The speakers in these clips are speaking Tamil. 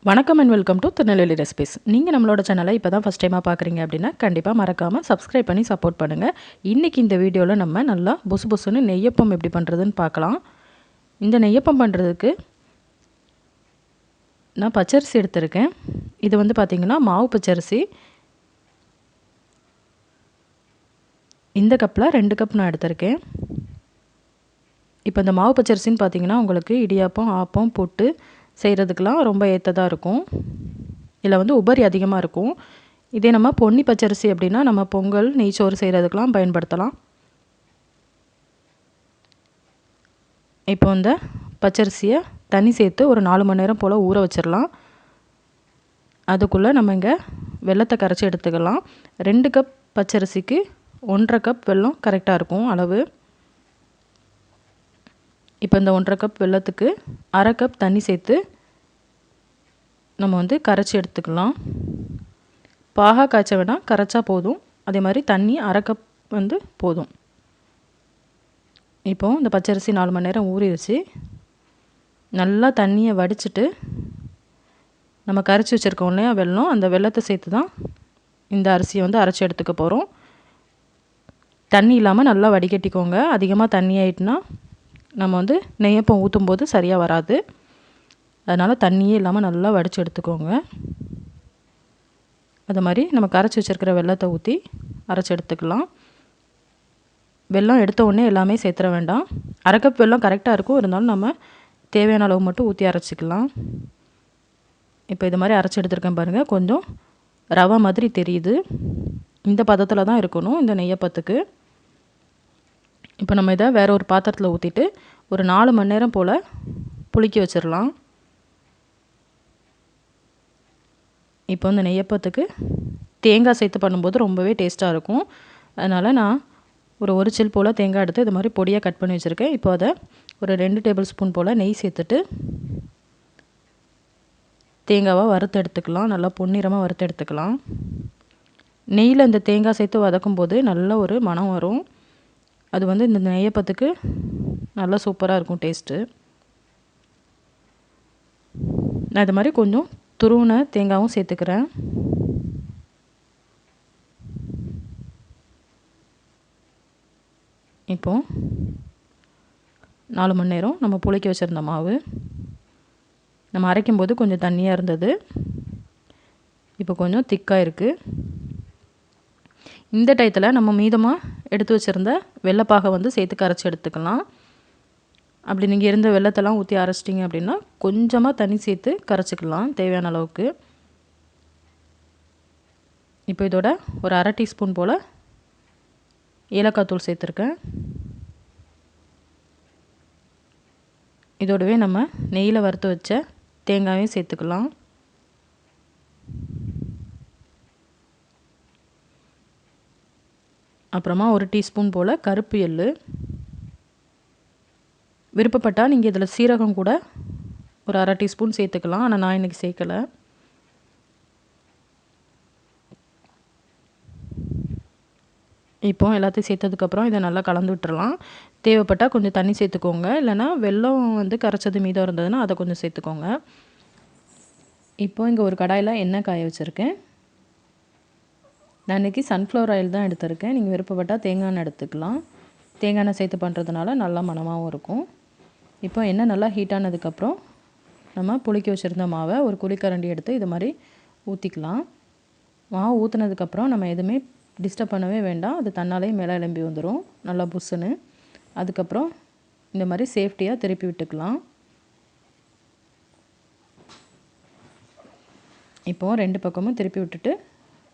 வணக்கம் and welcome to Tirunelveli recipes. நீங்கள் நம்மளோட சேனலை இப்போ தான் ஃபஸ்ட் டைமாக பார்க்குறீங்க அப்படின்னா கண்டிப்பாக மறக்காமல் சப்ஸ்கிரைப் பண்ணி சப்போர்ட் பண்ணுங்கள். இன்றைக்கி இந்த வீடியோவில் நம்ம நல்லா புசு புசுன்னு நெய்யப்பம் எப்படி பண்ணுறதுன்னு பார்க்கலாம். இந்த நெய்யப்பம் பண்ணுறதுக்கு நான் பச்சரிசி எடுத்திருக்கேன். இது வந்து பார்த்திங்கன்னா மாவு பச்சரிசி. இந்த கப்பில் 2 கப் நான் எடுத்திருக்கேன். இப்போ இந்த மாவு பச்சரிசின்னு பார்த்திங்கன்னா உங்களுக்கு இடியாப்பம், ஆப்பம், புட்டு செய்கிறதுக்கெலாம் ரொம்ப ஏற்றதாக இருக்கும். இதில் வந்து உபரி அதிகமாக இருக்கும். இதே நம்ம பொன்னி பச்சரிசி அப்படின்னா நம்ம பொங்கல், நெய்ச்சோறு செய்கிறதுக்கெலாம் பயன்படுத்தலாம். இப்போ இந்த பச்சரிசியை தண்ணி சேர்த்து ஒரு 4 மணி நேரம் போல் ஊற வச்சிடலாம். அதுக்குள்ளே நம்ம இங்கே வெல்லத்தை கரைச்சி எடுத்துக்கலாம். 2 கப் பச்சரிசிக்கு 1.5 கப் வெல்லம் கரெக்டாக இருக்கும் அளவு. இப்போ இந்த 1.5 கப் வெல்லத்துக்கு 1/2 கப் தண்ணி சேர்த்து நம்ம வந்து கரைச்சி எடுத்துக்கலாம். பாகா காய்ச்ச வேண்டாம், கரைச்சா போதும். அதே மாதிரி தண்ணி 1/2 கப் வந்து போதும். இப்போது இந்த பச்சரிசி 4 மணி நேரம் ஊறிடுச்சு. நல்லா தண்ணியை வடிச்சிட்டு நம்ம கரைச்சி வச்சுருக்கோம் இல்லையா வெல்லம், அந்த வெல்லத்தை சேர்த்து தான் இந்த அரிசியை வந்து அரைச்சி எடுத்துக்க போகிறோம். தண்ணி இல்லாமல் நல்லா வடிகட்டிக்கோங்க. அதிகமாக தண்ணி ஆகிட்டுனா நம்ம வந்து நெய்யப்பம் ஊற்றும் போது சரியாக வராது. அதனால் தண்ணியே இல்லாமல் நல்லா வடித்து எடுத்துக்கோங்க. அது மாதிரி நம்ம கரைச்சி வச்சுருக்கிற வெல்லத்தை ஊற்றி அரைச்சி எடுத்துக்கலாம். வெல்லம் எடுத்த உடனே எல்லாமே சேர்த்துற வேண்டாம். 1/2 கப் வெல்லம் கரெக்டாக இருக்கும். இருந்தாலும் நம்ம தேவையான அளவு மட்டும் ஊற்றி அரைச்சிக்கலாம். இப்போ இது மாதிரி அரைச்சி எடுத்துருக்கேன் பாருங்கள். கொஞ்சம் ரவை மாதிரி தெரியுது. இந்த பதத்தில் தான் இருக்கணும் இந்த நெய்யப்பத்துக்கு. இப்போ நம்ம இதை வேறு ஒரு பாத்திரத்தில் ஊற்றிட்டு ஒரு 4 மணி நேரம் போல் புளிக்க வச்சிடலாம். இப்போ இந்த நெய்யப்பத்துக்கு தேங்காய் சேர்த்து பண்ணும்போது ரொம்பவே டேஸ்ட்டாக இருக்கும். அதனால் நான் ஒரு சில் போல் தேங்காய் எடுத்து இது மாதிரி பொடியாக கட் பண்ணி வச்சுருக்கேன். இப்போ அதை ஒரு 2 டேபிள் ஸ்பூன் போல் நெய் சேர்த்துட்டு தேங்காவை வறுத்து எடுத்துக்கலாம். நல்லா பொன்னிறமாக வறுத்து எடுத்துக்கலாம். நெய்யில் இந்த தேங்காய் சேர்த்து வதக்கும் போது நல்ல ஒரு மணம் வரும். அது வந்து இந்த நெய்யப்பத்துக்கு நல்லா சூப்பராக இருக்கும் டேஸ்ட்டு. நான் இது மாதிரி கொஞ்சம் துருவின தேங்காயும் சேர்த்துக்கிறேன். இப்போது 4 மணி நேரம் நம்ம புளிக்க வச்சுருந்த மாவு நம்ம அரைக்கும்போது கொஞ்சம் தண்ணியாக இருந்தது. இப்போ கொஞ்சம் திக்காக இருக்குது. இந்த டயத்தில் நம்ம மீதமாக எடுத்து வச்சுருந்த வெள்ளைப்பாகை வந்து சேர்த்து கரைச்சி எடுத்துக்கலாம். அப்படி நீங்கள் இருந்த வெள்ளத்தெல்லாம் ஊற்றி அரைச்சிட்டிங்க அப்படின்னா கொஞ்சமாக தண்ணி சேர்த்து கரைச்சிக்கலாம் தேவையான அளவுக்கு. இப்போ இதோட ஒரு 1/2 டீஸ்பூன் போல் ஏலக்காய் தூள் சேர்த்துருக்கேன். இதோடவே நம்ம நெய்யில் வறுத்து வச்ச தேங்காயும் சேர்த்துக்கலாம். அப்புறமா 1 டீஸ்பூன் போல் கருப்பு எள்ளு. விருப்பப்பட்டால் நீங்கள் இதில் சீரகம் கூட ஒரு 1/2 டீஸ்பூன் சேர்த்துக்கலாம். ஆனால் நான் இன்றைக்கி சேர்க்கலை. இப்போ எல்லாத்தையும் சேர்த்ததுக்கப்புறம் இதை நல்லா கலந்து விட்டுறலாம். தேவைப்பட்டால் கொஞ்சம் தண்ணி சேர்த்துக்கோங்க. இல்லைனா வெல்லம் வந்து கரைச்சது மீதம் இருந்ததுன்னா அதை கொஞ்சம் சேர்த்துக்கோங்க. இப்போ இங்கே ஒரு கடாயில் எண்ணெய் காய வச்சுருக்கேன். நான் இன்றைக்கி சன்ஃப்ளவர் ஆயில் தான் எடுத்திருக்கேன். நீங்கள் விருப்பப்பட்டால் தேங்காய் எண்ணெய் எடுத்துக்கலாம். தேங்காய் எண்ணெய் சேர்த்து பண்ணுறதுனால நல்லா மணமாகவும் இருக்கும். இப்போ எண்ணெய் நல்லா ஹீட் ஆனதுக்கப்புறம் நம்ம புளிக்க வச்சுருந்த மாவை ஒரு குழிக்கரண்டி எடுத்து இது மாதிரி ஊற்றிக்கலாம். மாவு ஊற்றுனதுக்கப்புறம் நம்ம எதுவுமே டிஸ்டர்ப் பண்ணவே வேண்டாம். அது தன்னாலே மேலே எழும்பி வந்துடும் நல்லா புஷ்ஷுன்னு. அதுக்கப்புறம் இந்த மாதிரி சேஃப்டியாக திருப்பி விட்டுக்கலாம். இப்போது 2 பக்கமும் திருப்பி விட்டுட்டு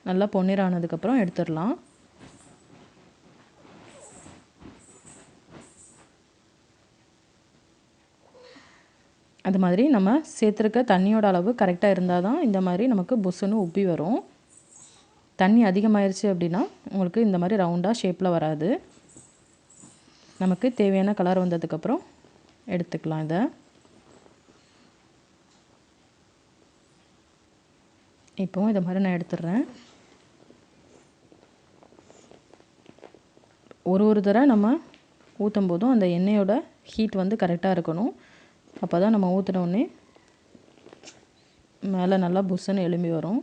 நல்லா பொன்னிறம் ஆனதுக்கப்புறம் எடுத்துடலாம். அது மாதிரி நம்ம சேர்த்துருக்க தண்ணியோட அளவு கரெக்டாக இருந்தால் தான் இந்த மாதிரி நமக்கு புஷ்ஷுன்னு உப்பி வரும். தண்ணி அதிகமாகிருச்சு அப்படின்னா உங்களுக்கு இந்த மாதிரி ரவுண்டாக ஷேப்பில் வராது. நமக்கு தேவையான கலர் வந்ததுக்கப்புறம் எடுத்துக்கலாம். இதை இப்போது இதை மாதிரி நான் எடுத்துடுறேன். ஒரு தடவை நம்ம ஊற்றும் போதும் அந்த எண்ணெயோட ஹீட் வந்து கரெக்டாக இருக்கணும். அப்போ தான் நம்ம ஊற்றினோடனே மேலே நல்லா புஷ்ஷுன்னு எலும்பி வரும்.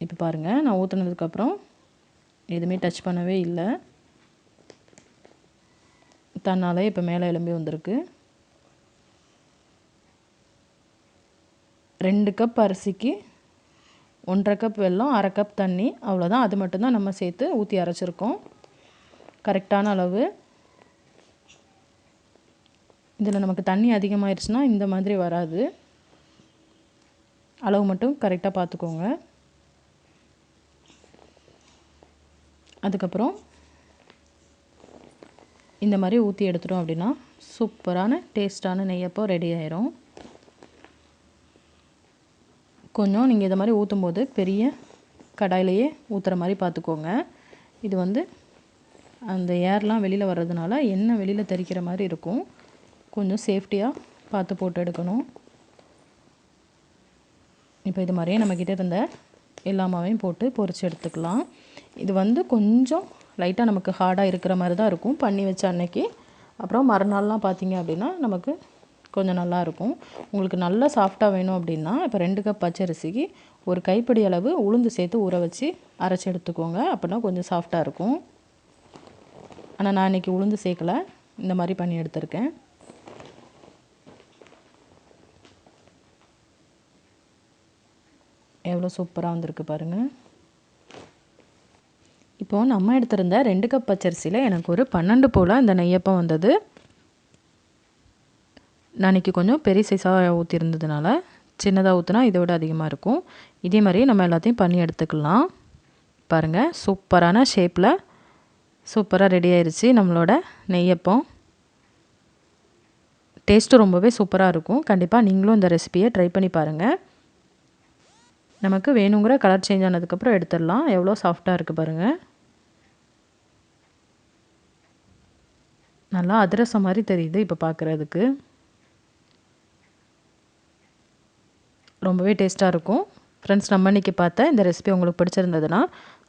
இப்போ பாருங்கள், நான் ஊற்றுனதுக்கப்புறம் எதுவுமே டச் பண்ணவே இல்லை. தன்னாலே இப்போ மேலே எலும்பி வந்திருக்கு. 2 கப் அரிசிக்கு 1.5 கப் வெல்லம், 1/2 கப் தண்ணி, அவ்வளோதான். அது மட்டும்தான் நம்ம சேர்த்து ஊற்றி அரைச்சிருக்கோம். கரெக்டான அளவு. இதில் நமக்கு தண்ணி அதிகமாகிடுச்சுன்னா இந்த மாதிரி வராது. அளவு மட்டும் கரெக்டாக பார்த்துக்கோங்க. அதுக்கப்புறம் இந்த மாதிரி ஊற்றி எடுத்துட்டோம் அப்படின்னா சூப்பரான டேஸ்ட்டான நெய்யப்பம் ரெடி ஆயிரும். கொஞ்சம் நீங்கள் இதை மாதிரி ஊற்றும்போது பெரிய கடாயிலையே ஊற்றுற மாதிரி பார்த்துக்கோங்க. இது வந்து அந்த ஏர்லாம் வெளியில் வர்றதுனால எண்ணெய் வெளியில் தெறிக்கிற மாதிரி இருக்கும். கொஞ்சம் சேஃப்டியாக பார்த்து போட்டு எடுக்கணும். இப்போ இது மாதிரியே நம்மக்கிட்ட இருந்த எல்லா மாவையும் போட்டு பொரிச்சு எடுத்துக்கலாம். இது வந்து கொஞ்சம் லைட்டாக நமக்கு ஹார்டாக இருக்கிற மாதிரி தான் இருக்கும் பண்ணி வச்ச அன்னைக்கு. அப்புறம் மறுநாள்லாம் பார்த்தீங்க அப்படின்னா நமக்கு கொஞ்சம் நல்லாயிருக்கும். உங்களுக்கு நல்லா சாஃப்டாக வேணும் அப்படின்னா இப்போ 2 கப் பச்சரிசிக்கு ஒரு கைப்பிடி அளவு உளுந்து சேர்த்து ஊற வச்சு அரைச்சி எடுத்துக்கோங்க. அப்படின்னா கொஞ்சம் சாஃப்டாக இருக்கும். ஆனால் நான் இன்றைக்கி உளுந்து சேர்க்கலை, இந்த மாதிரி பண்ணி எடுத்திருக்கேன். எவ்வளோ சூப்பராக வந்திருக்கு பாருங்கள். இப்போது நம்ம எடுத்திருந்த 2 கப் பச்சரிசியில் எனக்கு ஒரு 12 போல் இந்த நெய்யப்பம் வந்தது. நான் இன்றைக்கி கொஞ்சம் பெரிய சைஸாக ஊற்றிருந்ததுனால சின்னதாக ஊற்றினா இதை விட அதிகமாக இருக்கும். இதே மாதிரியே நம்ம எல்லாத்தையும் பண்ணி எடுத்துக்கலாம். பாருங்கள், சூப்பரான ஷேப்பில் சூப்பராக ரெடி ஆயிடுச்சு நம்மளோட நெய்யப்பம். டேஸ்ட்டு ரொம்பவே சூப்பராக இருக்கும். கண்டிப்பாக நீங்களும் இந்த ரெசிபியை ட்ரை பண்ணி பாருங்கள். நமக்கு வேணுங்கிற கலர் சேஞ்ச் ஆனதுக்கப்புறம் எடுத்துடலாம். எவ்வளோ சாஃப்டாக இருக்குது பாருங்கள். நல்லா அதிரசம் மாதிரி தெரியுது இப்போ பார்க்குறதுக்கு. ரொம்பவே டேஸ்ட்டாக இருக்கும். ஃப்ரெண்ட்ஸ், நம்ம இன்றைக்கி பார்த்த இந்த ரெசிபி உங்களுக்கு பிடிச்சிருந்ததுன்னா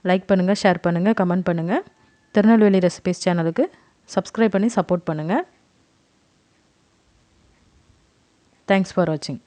லைக் பண்ணுங்கள், ஷேர் பண்ணுங்கள், கமெண்ட் பண்ணுங்கள். திருநெல்வேலி ரெசிபிஸ் சேனலுக்கு சப்ஸ்கிரைப் பண்ணி சப்போர்ட் பண்ணுங்கள். தேங்க்ஸ் ஃபார் வாட்சிங்.